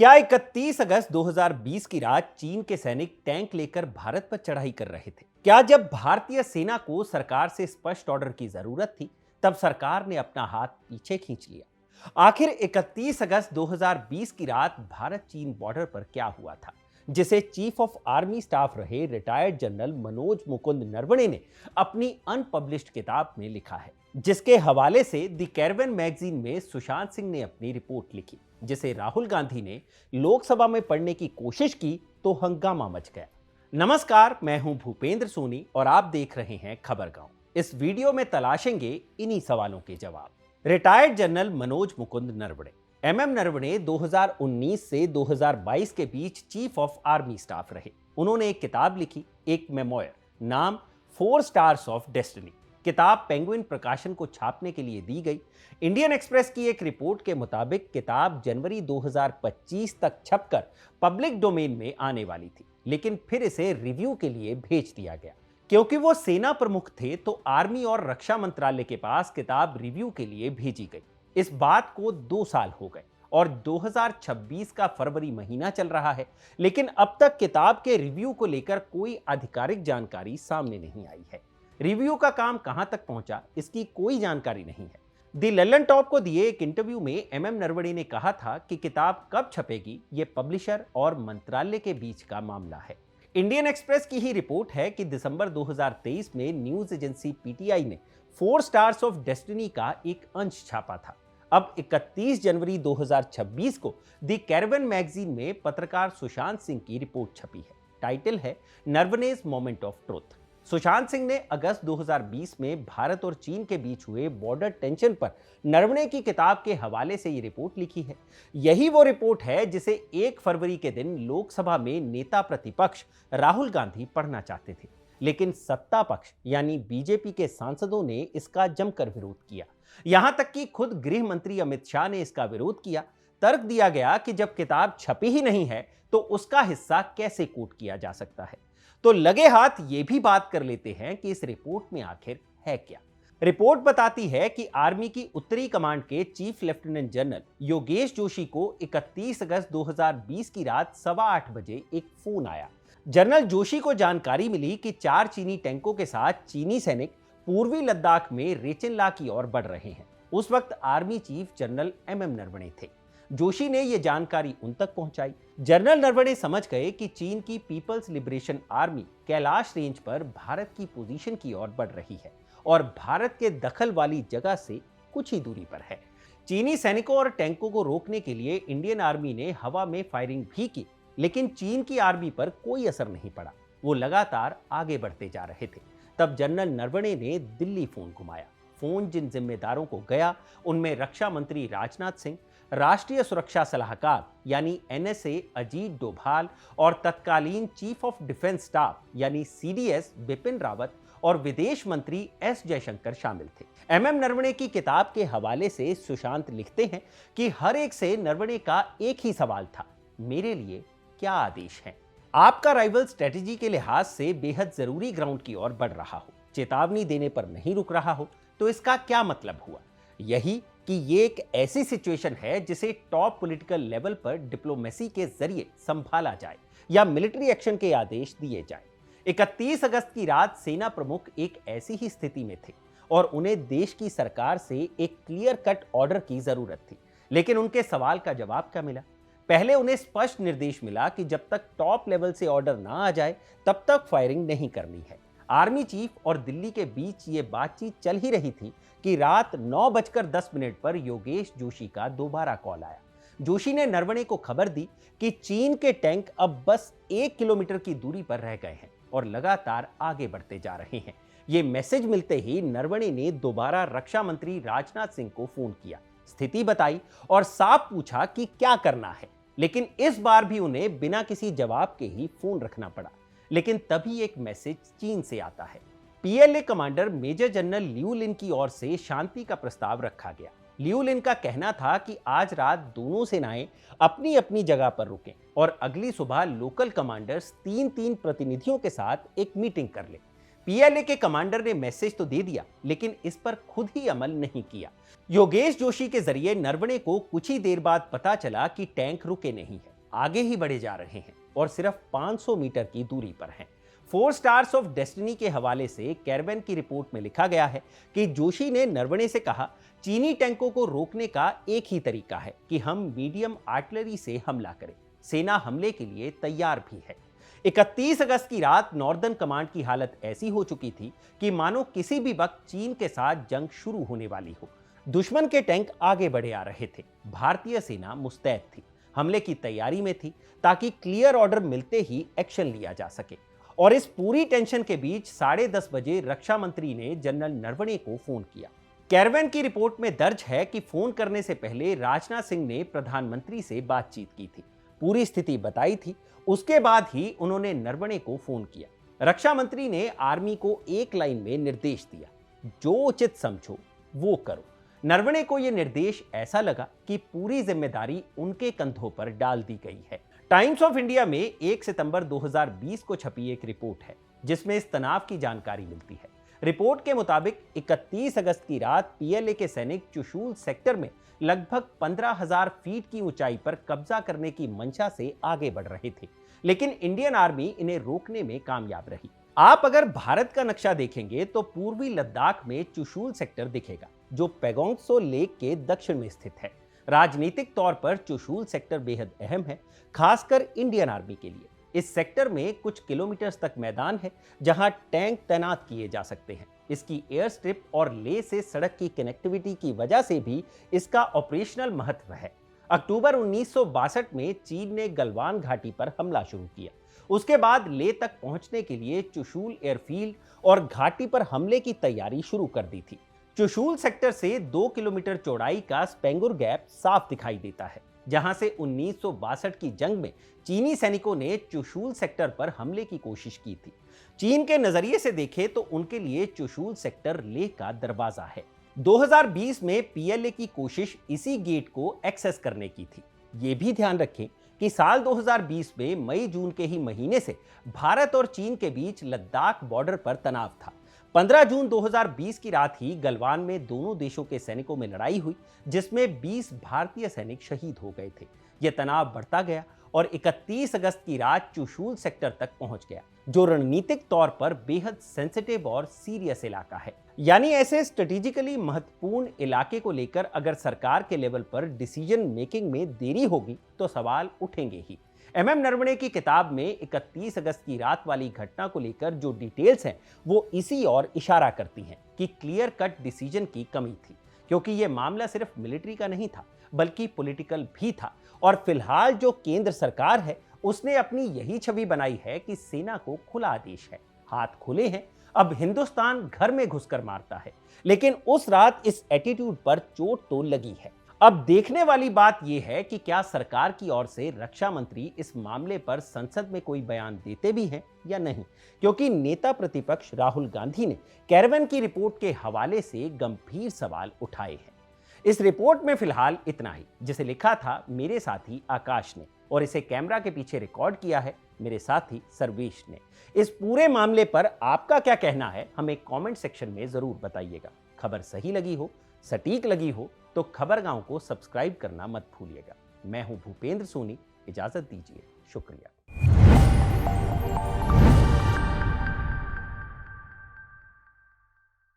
क्या 31 अगस्त 2020 की रात चीन के सैनिक टैंक लेकर भारत पर चढ़ाई कर रहे थे? क्या जब भारतीय सेना को सरकार से स्पष्ट ऑर्डर की जरूरत थी, तब सरकार ने अपना हाथ पीछे खींच लिया? आखिर 31 अगस्त 2020 की रात भारत चीन बॉर्डर पर क्या हुआ था, जिसे चीफ ऑफ आर्मी स्टाफ रहे रिटायर्ड जनरल मनोज मुकुंद नरवणे ने अपनी अनपब्लिश्ड किताब में लिखा है, जिसके हवाले से द कैरवन मैगजीन में सुशांत सिंह ने अपनी रिपोर्ट लिखी, जिसे राहुल गांधी ने लोकसभा में पढ़ने की कोशिश की तो हंगामा मच गया। नमस्कार, मैं हूं भूपेंद्र सोनी और आप देख रहे हैं खबर गांव। इस वीडियो में तलाशेंगे इन्हीं सवालों के जवाब। Retired general Manoj Mukund Naravane. MM Naravane 2019 से 2022 के बीच चीफ ऑफ आर्मी स्टाफ रहे। उन्होंने एक किताब लिखी, एक मेमोयर, नाम 4 स्टार्स ऑफ डेस्टिनी। किताब पेंगुइन प्रकाशन को छापने के लिए दी गई। इंडियन एक्सप्रेस की एक रिपोर्ट के मुताबिक किताब जनवरी 2025 तक छपकर पब्लिक डोमेन में आने वाली थी, लेकिन फिर इसे रिव्यू के लिए भेज दिया गया। क्योंकि वो सेना प्रमुख थे, तो आर्मी और रक्षा मंत्रालय के पास किताब रिव्यू के लिए भेजी गई। इस बात को 2 साल हो गए और 2026 का फरवरी महीना चल रहा है, लेकिन अब तक किताब के रिव्यू को लेकर कोई आधिकारिक जानकारी सामने नहीं आई है। रिव्यू का काम कहां तक पहुंचा, इसकी कोई जानकारी नहीं है। दी लल्लन टॉप को दिए एक इंटरव्यू में एमएम नरवणे ने कहा था कि किताब कब छपेगी, यह पब्लिशर और मंत्रालय के बीच का मामला है। इंडियन एक्सप्रेस की ही रिपोर्ट है कि दिसंबर 2023 में न्यूज एजेंसी पीटीआई ने 4 स्टार्स ऑफ डेस्टिनी का एक अंश छापा था। अब 31 जनवरी 2026 को दी कैरवन मैगजीन में पत्रकार सुशांत सिंह की रिपोर्ट छपी है। टाइटल है Naravane's moment of truth. Sushant Singh ने अगस्त 2020 में भारत और चीन के बीच हुए बॉर्डर टेंशन पर नरवणे की किताब के हवाले से ये रिपोर्ट लिखी है। यही वो रिपोर्ट है जिसे 1 फरवरी के दिन लोकसभा में नेता प्रतिपक्ष राहुल गांधी पढ़ना चाहते थे, लेकिन सत्ता पक्ष यानी बीजेपी के सांसदों ने इसका जमकर विरोध किया। यहां तक कि खुद गृह मंत्री अमित शाह ने इसका विरोध किया। तर्क दिया गया कि जब किताब छपी ही नहीं है तो उसका हिस्सा कैसे कोट किया जा सकता है। तो लगे हाथ ये भी बात कर लेते हैं कि इस रिपोर्ट में आखिर है क्या। रिपोर्ट बताती है कि आर्मी की उत्तरी कमांड के chief lieutenant general Yogesh Joshi को 31 अगस्त 2020 की रात 8:15 बजे एक फोन आया। जनरल जोशी को जानकारी मिली कि 4 चीनी टैंकों के साथ चीनी सैनिक पूर्वी लद्दाख में रेचेनला की ओर बढ़ रहे हैं। उस वक्त army chief general MM Naravane थे। जोशी ने यह जानकारी उन तक पहुंचाई। जनरल नरवणे समझ गए कि चीन की People's Liberation Army Kailash range पर भारत की पोजीशन की ओर बढ़ रही है और भारत के दखल वाली जगह से कुछ ही दूरी पर है। चीनी सैनिकों और टैंकों को रोकने के लिए इंडियन आर्मी ने हवा में फायरिंग भी की, लेकिन चीन की आर्मी पर कोई असर नहीं पड़ा। वो लगातार आगे बढ़ते जा रहे थे। तब जनरल नरवणे ने दिल्ली फोन घुमाया। फोन जिन जिम्मेदारों को गया, उनमें रक्षा मंत्री राजनाथ सिंह, राष्ट्रीय सुरक्षा सलाहकार यानी एनएसए अजीत डोभाल और तत्कालीन चीफ ऑफ डिफेंस स्टाफ यानी सीडीएस बिपिन रावत और विदेश मंत्री एस जयशंकर शामिल थे। एमएम नरवणे की किताब के हवाले से सुशांत लिखते हैं कि हर एक से नरवणे का एक ही सवाल था, मेरे लिए क्या आदेश है। आपका राइवल स्ट्रेटेजी के लिहाज से बेहद जरूरी ग्राउंड की ओर बढ़ रहा हो, चेतावनी देने पर नहीं रुक रहा हो, तो इसका क्या मतलब हुआ? यही कि ये एक ऐसी सिचुएशन है जिसे टॉप पॉलिटिकल लेवल पर डिप्लोमेसी के जरिए संभाला जाए या मिलिट्री एक्शन के आदेश दिए जाए। 31 अगस्त की रात सेना प्रमुख एक ऐसी ही स्थिति में थे और उन्हें देश की सरकार से एक क्लियर कट ऑर्डर की जरूरत थी। लेकिन उनके सवाल का जवाब क्या मिला? पहले उन्हें स्पष्ट निर्देश मिला कि जब तक टॉप लेवल से ऑर्डर ना आ जाए तब तक फायरिंग नहीं करनी है। आर्मी चीफ और दिल्ली के बीच ये बातचीत चल ही रही थी कि रात 9:10 पर योगेश जोशी का दोबारा कॉल आया। जोशी ने नरवणे को खबर दी कि चीन के टैंक अब बस 1 किलोमीटर की दूरी पर रह गए हैं और लगातार आगे बढ़ते जा रहे हैं। ये मैसेज मिलते ही नरवणे ने दोबारा रक्षा मंत्री राजनाथ सिंह को फोन किया, स्थिति बताई और साफ पूछा कि क्या करना है। लेकिन इस बार भी उन्हें बिना किसी जवाब के ही फोन रखना पड़ा। लेकिन तभी एक मैसेज चीन से आता है। PLA commander major general Liu Lin की ओर से शांति का प्रस्ताव रखा गया। लियू लिन का कहना था कि आज रात दोनों सेनाएं अपनी अपनी जगह पर रुकें और अगली सुबह लोकल कमांडर्स 3-3 प्रतिनिधियों के साथ एक मीटिंग कर लें। पीएलए के कमांडर ने मैसेज तो दे दिया, लेकिन इस पर खुद ही अमल नहीं किया। योगेश जोशी के जरिए नरवणे को कुछ ही देर बाद पता चला कि टैंक रुके नहीं है, आगे ही बढ़े जा रहे हैं और सिर्फ 500 मीटर की दूरी पर हैं। 4 स्टार्स ऑफ डेस्टिनी के हवाले से कैरवैन की रिपोर्ट में लिखा गया है कि जोशी ने नरवणे से कहा, चीनी टैंकों को रोकने का एक ही तरीका है कि हम मीडियम आर्टिलरी से हमला करें। सेना हमले के लिए तैयार भी है। 31 अगस्त की रात नॉर्दर्न कमांड की हालत ऐसी हो चुकी थी कि मानो किसी भी वक्त चीन के साथ जंग शुरू होने वाली हो। दुश्मन के टैंक आगे बढ़े आ रहे थे। भारतीय सेना मुस्तैद थी, हमले की तैयारी में थी ताकि क्लियर ऑर्डर मिलते ही एक्शन लिया जा सके। और इस पूरी टेंशन के बीच 10:30 बजे रक्षा मंत्री ने जनरल नरवणे को फोन किया। कैरवैन की रिपोर्ट में दर्ज है कि फोन करने से पहले राजनाथ सिंह ने प्रधानमंत्री से बातचीत की थी, पूरी स्थिति बताई थी। उसके बाद ही उन्होंने नरवणे को फोन किया। रक्षा मंत्री ने आर्मी को एक लाइन में निर्देश दिया, जो उचित समझो वो करो। नरवणे को यह निर्देश ऐसा लगा कि पूरी जिम्मेदारी उनके कंधों पर डाल दी गई है। टाइम्स ऑफ इंडिया में 1 सितंबर 2020 को छपी एक रिपोर्ट है जिसमें इस तनाव की जानकारी मिलती है। रिपोर्ट के मुताबिक 31 अगस्त की रात पीएलए के सैनिक चुशूल सेक्टर में लगभग 15,000 फीट की ऊंचाई पर कब्जा करने की मंशा से आगे बढ़ रहे थे, लेकिन इंडियन आर्मी इन्हें रोकने में कामयाब रही। आप अगर भारत का नक्शा देखेंगे तो पूर्वी लद्दाख में चुशूल सेक्टर दिखेगा, जो पैगोंग त्सो लेक के दक्षिण में स्थित है। राजनीतिक तौर पर चुशूल सेक्टर बेहद अहम है, खासकर इंडियन आर्मी के लिए। इस सेक्टर में कुछ किलोमीटर तक मैदान है जहां टैंक तैनात किए जा सकते हैं। इसकी एयर स्ट्रिप और ले से सड़क की कनेक्टिविटी की वजह से भी इसका ऑपरेशनल महत्व है। अक्टूबर 1962 में चीन ने गलवान घाटी पर हमला शुरू किया। उसके बाद ले तक पहुंचने के लिए चुशूल एयरफील्ड और घाटी पर हमले की तैयारी शुरू कर दी थी। चुशूल सेक्टर से 2 किलोमीटर चौड़ाई का स्पेंगुर गैप साफ दिखाई देता है, जहां से 1962 की जंग में चीनी सैनिकों ने चुशूल सेक्टर पर हमले की कोशिश की थी। चीन के नजरिए से देखें तो उनके लिए चुशूल सेक्टर लेह का दरवाजा है। 2020 में पीएलए की कोशिश इसी गेट को एक्सेस करने की थी। ये भी ध्यान रखें कि साल 2020 में मई जून के ही महीने से भारत और चीन के बीच लद्दाख बॉर्डर पर तनाव था। 15 जून 2020 की रात ही गलवान में दोनों देशों के सैनिकों में लड़ाई हुई, जिसमें 20 भारतीय सैनिक शहीद हो गए थे। यह तनाव बढ़ता गया और 31 अगस्त की रात चुशूल सेक्टर तक पहुंच गया, जो रणनीतिक तौर पर बेहद सेंसिटिव और सीरियस इलाका है। यानी ऐसे स्ट्रेटेजिकली महत्वपूर्ण इलाके को लेकर अगर सरकार के लेवल पर डिसीजन मेकिंग में देरी होगी तो सवाल उठेंगे ही। एमएम नरवणे की किताब में 31 अगस्त की रात वाली घटना को लेकर जो डिटेल्स हैं वो इसी और इशारा करती हैं कि क्लियर कट डिसीजन की कमी थी, क्योंकि ये मामला सिर्फ मिलिट्री का नहीं था बल्कि पॉलिटिकल भी था। और फिलहाल जो केंद्र सरकार है उसने अपनी यही छवि बनाई है कि सेना को खुला आदेश है, हाथ खुले हैं, अब हिंदुस्तान घर में घुसकर मारता है। लेकिन उस रात इस एटीट्यूड पर चोट तो लगी है। अब देखने वाली बात यह है कि क्या सरकार की ओर से रक्षा मंत्री इस मामले पर संसद में कोई बयान देते भी हैं या नहीं, क्योंकि नेता प्रतिपक्ष राहुल गांधी ने कैरवैन की रिपोर्ट के हवाले से गंभीर सवाल उठाए हैं। इस रिपोर्ट में फिलहाल इतना ही, जिसे लिखा था मेरे साथी आकाश ने और इसे कैमरा के पीछे रिकॉर्ड किया है मेरे साथी सर्वेश ने। इस पूरे मामले पर आपका क्या कहना है हमें कमेंट सेक्शन में जरूर बताइएगा। खबर सही लगी हो, सटीक लगी हो तो खबरगांव को सब्सक्राइब करना मत भूलिएगा। मैं हूं भूपेंद्र सोनी, इजाजत दीजिए, शुक्रिया।